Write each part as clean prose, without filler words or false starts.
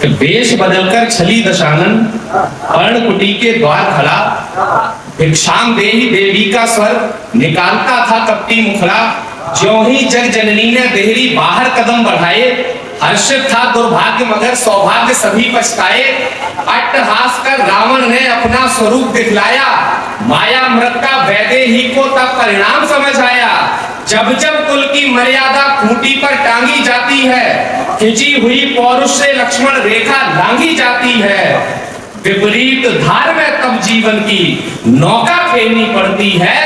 वेश बदलकर छली दशानन पर्णकुटी के द्वार खड़ा, भिक्षाम देहि देवी का स्वर निकालता था कपटी मुखड़ा। ज्यों ही जग जननी ने देहरी बाहर कदम बढ़ाए, हर्षित था दुर्भाग्य मगर सौभाग्य सभी पछताए। अट्टहास कर रावण ने अपना स्वरूप दिखलाया, माया मृत का वैदेही को तब परिणाम समझ आया। जब जब कुल की मर्यादा खूंटी पर टांगी जाती है, खिंची हुई पौरुष से लक्ष्मण रेखा लांगी जाती है। विपरीत धार में तब जीवन की नौका फेरनी पड़ती है,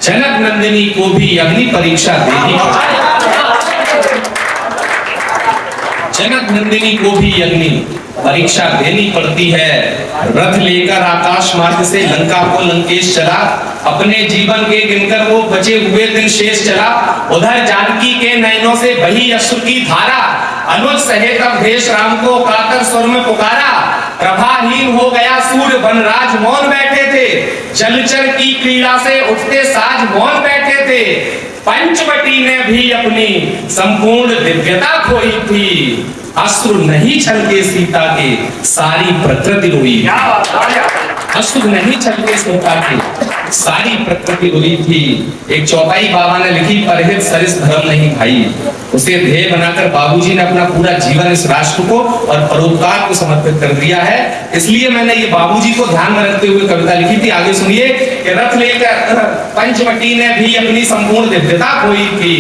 जनक नंदिनी को भी अग्नि परीक्षा देनी जनक नंदिनी को भी अग्नि परीक्षा देनी पड़ती है। रथ लेकर आकाश मार्ग से लंका को लंकेश चला, अपने जीवन के गिनकर वो बचे हुए दिन शेष चला। उधर जानकी के नयनों से बही अश्रु की धारा, अनुज सहेत भेष राम को कातर स्वर में पुकारा। प्रभाहीन हो गया सूर्य वनराज मौन बैठे थे, जलचर की क्रीड़ा से उठते साज मौन बैठे थे। पंचवटी ने भी अपनी संपूर्ण दिव्यता खोई थी, अश्रु नहीं छलके सीता के सारी प्रकृति रोई। अश्रु नहीं छलके सीता के सारी प्रकृति रोई थी। एक चौपाई बाबा ने लिखी, परहित सरिस धर्म नहीं भाई। उसे ध्येय बनाकर बाबूजी ने अपना पूरा जीवन इस राष्ट्र को और परोपकार को समर्पित कर दिया है। इसलिए मैंने ये बाबूजी को ध्यान में रखते हुए कविता लिखी थी। आगे सुनिए कि रथ लेकर पंचवटी ने भी अपनी संपूर्ण दिव्यता खोई थी,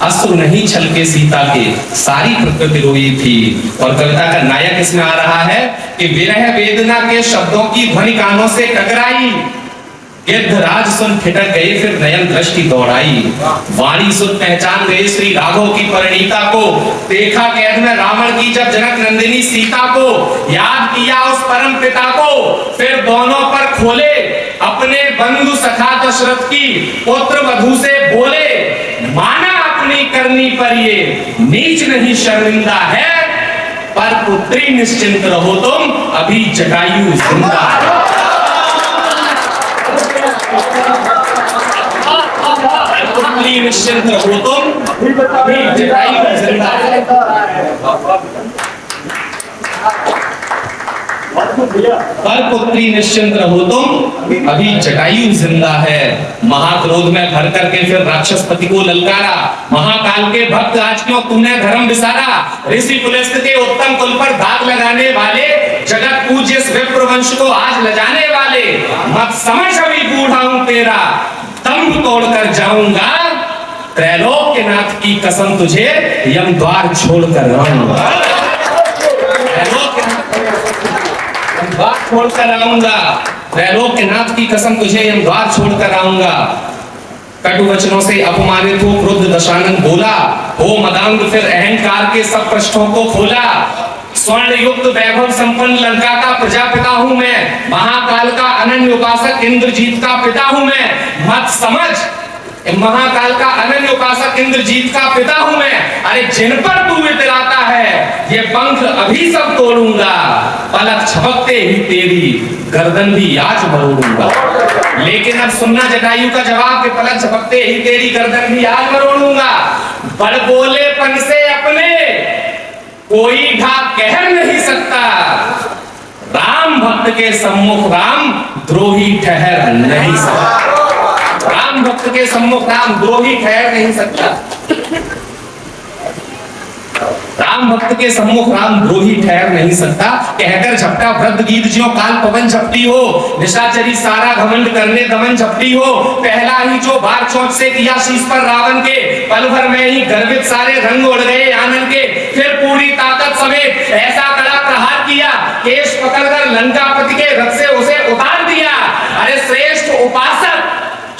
अश्रु नहीं छलके सीता के सारी प्रकृति रोई थी। और कविता का नायक इसमें आ रहा है कि विरह वेदना के शब्दों की ध्वनि कानों से टकराई। गिद्धराज सुन ठिठक गए फिर नयन दृष्टि दौड़ाई। वाणी सुन पहचान गए श्री राघव की परिणीता को। देखा कैद में रावण की जब जनक नंदिनी सीता को। याद किया उस परम पिता को, फिर दोनों पर खोले अपने बंधु सखा दशरथ की। पुत्र वधू से बोले, माना अपनी करनी पर ये नीच नहीं शर्मिंदा है, पर पुत्री निश्चिंत रहो तुम, अभी जटायु जिंदा है। पुत्री निश्चिंत रहो तुम, अभी जटायु जिंदा है। पर पुत्री निश्चिंत रहो तुम, अभी जटायु जिंदा है। महाक्रोध में भर करके फिर राक्षसपति को ललकारा। महाकाल के भक्त आज क्यों तूने धर्म विसारा। ऋषि पुलस्त के उत्तम कुल पर दाग लगाने वाले, जगत पूज्य इस विप्र वंश को आज लजाने वाले। मत समझ अभी बूढ़ा हूं तेरा, दंभ तोड़कर जाऊंगा। त्रैलोक्यनाथ की कसम तुझे यम द्वार छोड़कर आऊंगा। छोड़कर आऊंगा, त्रैलोक्यनाथ की कसम तुझे यम द्वार छोड़कर आऊंगा। कटु वचनों से अपमानित हो क्रुद्ध दशानन बोला, हो मदांग फिर अहंकार के सब पृष्ठों को खोला। स्वर्ण युक्त वैभव संपन्न लंका का प्रजापिता हूं मैं, महाकाल का अनन्य उपासक इंद्रजीत का पिता हूं मैं। मत समझ, महाकाल का अनन्य उपासक इंद्रजीत का पिता हूं मैं। अरे जिन पर तू इतराता है, ये पंख अभी सब तोड़ूंगा। पलक झपकते ही तेरी गर्दन भी आज मरोड़ूंगा। लेकिन अब सुनना जटायु का जवाब कि पलक झपकते ही तेरी गर्दन भी आज मरोड़ूंगा। बड़बोलेपन से अपने कोई ढाक कह नहीं सकता, राम भक्त के सम्मुख राम द्रोही ठहर नहीं सकता। राम भक्त के सम्मुख राम द्रोही ठहर नहीं सकता। राम भक्त के सम्मुख राम द्रोही ठहर नहीं सकता। कहकर झपटा वृद्ध गीत ज्यों काल पवन झपटी हो, निशाचरी सारा घमंड करने दमन झपटी हो। पहला ही जो बार चौक से किया शीश पर रावण के, पल भर में ही गर्वित सारे रंग उड़ गए आनंद के। फिर पूरी ताकत समेत ऐसा कड़ा प्रहार किया, केश पकड़कर लंकापति के रथ से उसे उतार दिया। अरे श्रेष्ठ उपासक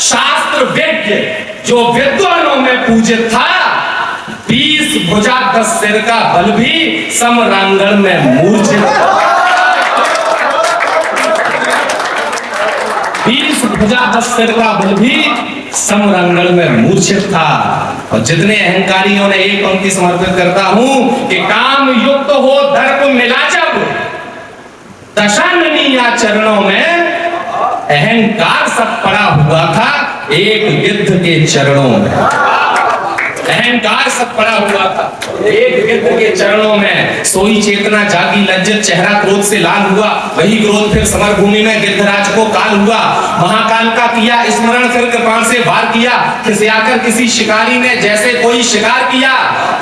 शास्त्र विज्ञ जो विद्वानों में पूजित था, 20 भुजा 10 सिर का बल भी समरांगण में मूर्छित था। 20 भुजा 10 सिर का बल भी समरांगण में मूर्छित था। और जितने अहंकारियों ने एक पंक्ति समर्पित करता हूं कि काम युक्त हो दर्प मिला जब, दशाननी या चरणों में अहंकार सब पड़ा हुआ था एक गिद्ध के चरणों में। अहंकार सब पड़ा हुआ था। एक गिद्ध के चरणों में सोई चेतना जागी, लज्जित चेहरा क्रोध से लाल हुआ। वही क्रोध फिर समर भूमि में गिद्धराज को काल हुआ। महाकाल का किया स्मरण, फिर कृपाण से वार किया। खिसियाकर किसी शिकारी ने जैसे कोई शिकार किया।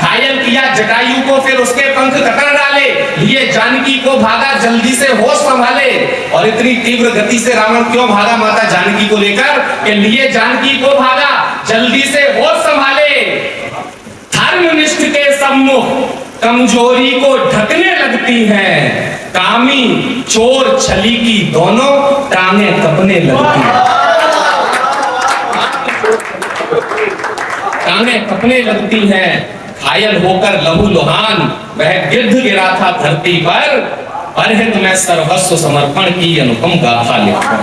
घायल किया जटायु को, फिर उसके पंख कतर डाले। लिए जानकी को भागा, जल्दी से होश संभाले। और इतनी तीव्र गति से रावण क्यों भागा माता जानकी को लेकर, कि लिए जानकी को भागा, जल्दी से होश संभाले। धर्मनिष्ठ के सम्मुख कमजोरी को ढकने लगती हैं। कामी चोर छली की दोनों टांगे कपने लगती हैं। टांगे कपने लगती हैं। घायल होकर लहू लुहान वह गिद्ध गिरा था धरती पर। परहित में सर्वस्व समर्पण की अनुपम गाथा लिखकर।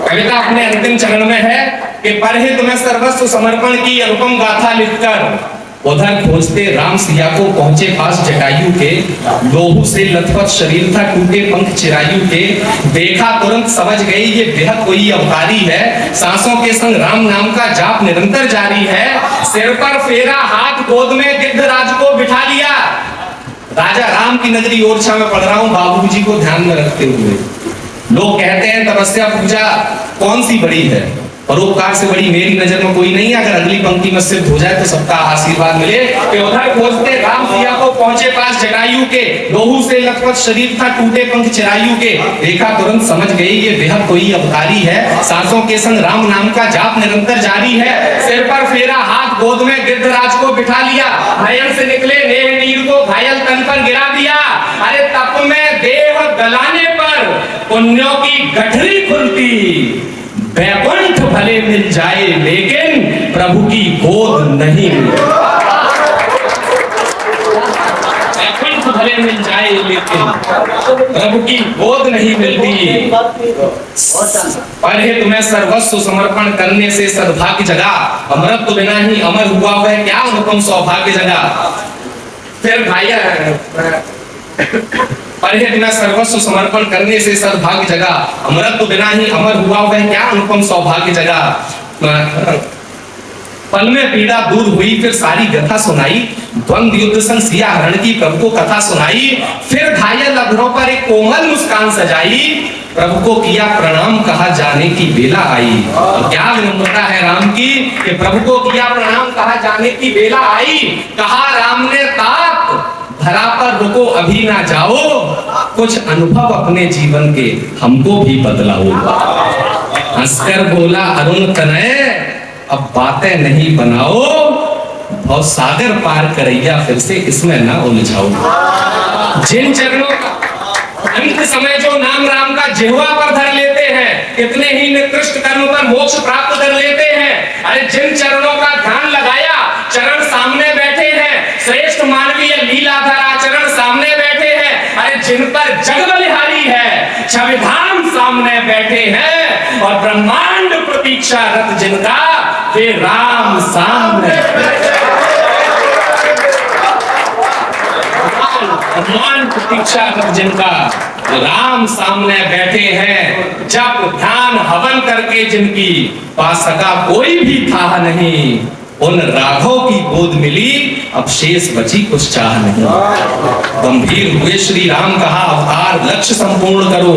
कविता अपने अंतिम चरण में है कि परहित में सर्वस्व समर्पण की अनुपम गाथा लिखकर। उधर खोजते राम सिया को पहुंचे पास जटायु के। लोहू से लथपथ शरीर था, टूटे पंख चिरायु के। देखा तुरंत समझ गई ये बेहद कोई अवतारी है। सांसों के संग राम नाम का जाप निरंतर जारी है। सिर पर फेरा, हाथ गोद में गिद्धराज को बिठा लिया। राजा राम की नगरी ओरछा में पढ़ रहा हूँ बाबूजी को ध्यान में रखते हुए। लोग कहते हैं तपस्या पूजा कौन सी बड़ी है, परोपकार से बड़ी मेरी नजर में कोई नहीं। अगर अगली पंक्ति में सिद्ध हो जाए तो सबका आशीर्वाद मिले। कि उधर खोजते राम सिया को पहुंचे पास जटायु के। लोहू से लथपथ शरीर था, टूटे पंख चिरायु के। देखा तुरंत समझ गई ये बेहद कोई अवतारी है। सांसों के संग राम नाम का जाप निरंतर जारी है। सिर पर फेरा, हाथ गोद में गिद्धराज को बिठा लिया। नयन से निकले नेह नीर को घायल तन पर गिरा दिया। अरे तप में देह गलाने पर पुण्यों की गठरी खुलती। वैकुंठ भले मिल जाए लेकिन प्रभु की गोद नहीं। वैकुंठ भले मिल जाए लेकिन प्रभु की गोद नहीं मिलती। परहित में सर्वस्व समर्पण करने से सद्भाग्य जगा। अमरत्व बिना ही अमर हुआ वह क्या अनुपम सौभाग्य जगा। फिर घायल परहित में सर्वस्व समर्पण करने से सद्भाग्य जगा। अमरत्व बिना ही अमर हुआ वह क्या अनुपम सौभाग्य जगा। पल में पीड़ा दूर हुई, फिर सारी कथा सुनाई। द्वंद युद्ध संग सिया हरण की प्रभु को कथा सुनाई। फिर घायल अधरों पर एक कोमल मुस्कान सजाई। प्रभु को किया प्रणाम, कहा जाने की बेला आई। और क्या विनम्रता है राम की कि प्रभु को किया प्रणाम, कहा जाने की बेला आई। कहा राम ने तात धरा पर रुको अभी ना जाओ। कुछ अनुभव अपने जीवन के हमको भी बदलाओ। हंसकर बोला अरुण तनय, अब बातें नहीं बनाओ। और सागर पार करैया फिर से इसमें ना उलझाओ। जिन चरणों का अंत समय जो नाम राम का जिह्वा पर धर लेते हैं, कितने ही निकृष्ट कर्म पर मोक्ष प्राप्त कर लेते हैं। अरे जिन चरणों का ध्यान लगाया, चरण सामने बैठे हैं। श्रेष्ठ मानवीय लीलाधर आचरण सामने बैठे हैं। अरे जिन पर जग बलिहारी है, संविधान सामने बैठे हैं। और ब्रह्मांड प्रतीक्षा रत जिनका, वे राम सामने ब्रह्मांड प्रतीक्षा रत जिनका, राम सामने बैठे हैं। जब ध्यान हवन करके जिनकी, पा सका कोई भी था नहीं। उन राघव की गोद मिली, अब शेष बची कुछ चाह नहीं। गंभीर हुए श्री राम, कहा अवतार लक्ष्य संपूर्ण करो।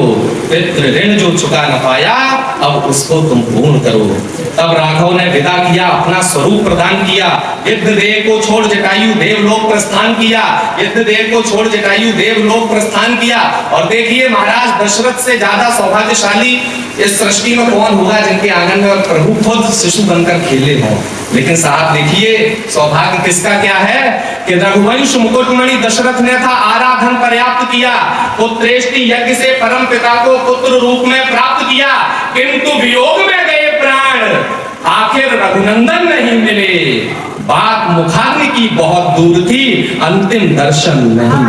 पितृ ऋण जो चुका न पाया, अब उसको तुम पूर्ण करो। तब राघव ने विदा किया, अपना स्वरूप प्रदान किया। गिद्ध देह को छोड़ जटायु देवलोक प्रस्थान किया। गिद्ध देह को छोड़ जटायु देवलोक प्रस्थान किया। और देखिए महाराज दशरथ से ज्यादा सौभाग्यशाली इस सृष्टि में कौन होगा जिनके आंगन में प्रभु खुद शिशु बनकर खेले हों। लेकिन साहब देखिए सौभाग्य किसका क्या है कि रघुवंश मुकुटमणि दशरथ ने था आराधन पर्याप्त किया। पुत्रेष्टि यज्ञ से परम पिता को पुत्र रूप में प्राप्त किया। किंतु वियोग में गए प्राण, आखिर रघुनंदन नहीं मिले। बात मुखाग्नि की बहुत दूर थी, अंतिम दर्शन नहीं।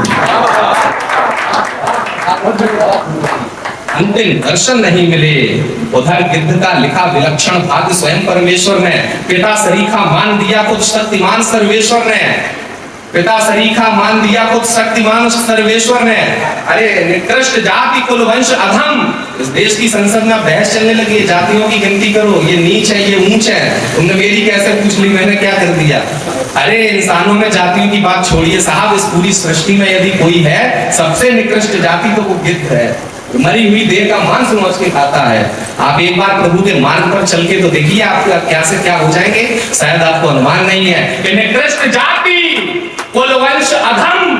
अंतिम दर्शन नहीं मिले। उधर गिद्ध का लिखा विलक्षण भाग्य स्वयं परमेश्वर ने, पिता सरीखा मान दिया खुद शक्तिमान सर्वेश्वर ने। पिता सरीखा मान दिया खुद शक्तिमान सर्वेश्वर ने। अरे निकृष्ट जाति कुल वंश अधम, इस देश की संसद में बहस चलने लगी है, जातियों की गिनती करो, ये नीच है ये ऊंच है, तुमने मेरी कैसे पूछ ली, मैंने क्या कर दिया। अरे इंसानों में जातियों की बात छोड़िए साहब, इस पूरी सृष्टि में यदि कोई है सबसे निकृष्ट जाति तो वो गिद्ध है, मरी हुई देह का मांस नोच के खाता है। आप एक बार प्रभु के मार्ग पर चल के तो देखिए आपका क्या से क्या हो जाएंगे, शायद आपको अनुमान नहीं है कि निकृष्ट जाति कुलवंश अधम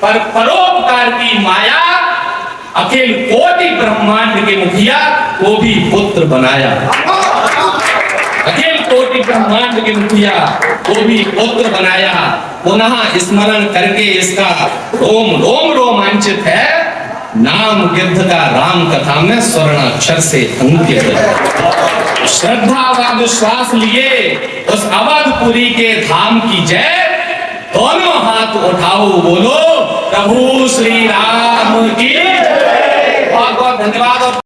पर परोपकार की माया, अखिल कोटि ब्रह्मांड के मुखिया को भी पुत्र बनाया। अखिल कोटि ब्रह्मांड के मुखिया को भी पुत्र बनाया। पुनः स्मरण करके इसका रोम रोम रोमांचित है, नाम गिद्ध का राम कथा में स्वर्ण अक्षर से अंकित है। श्रद्धा व विश्वास लिए उस अवधपुरी के धाम की जय, दोनों हाथ उठाओ बोलो प्रभु श्री राम की। बहुत बहुत धन्यवाद।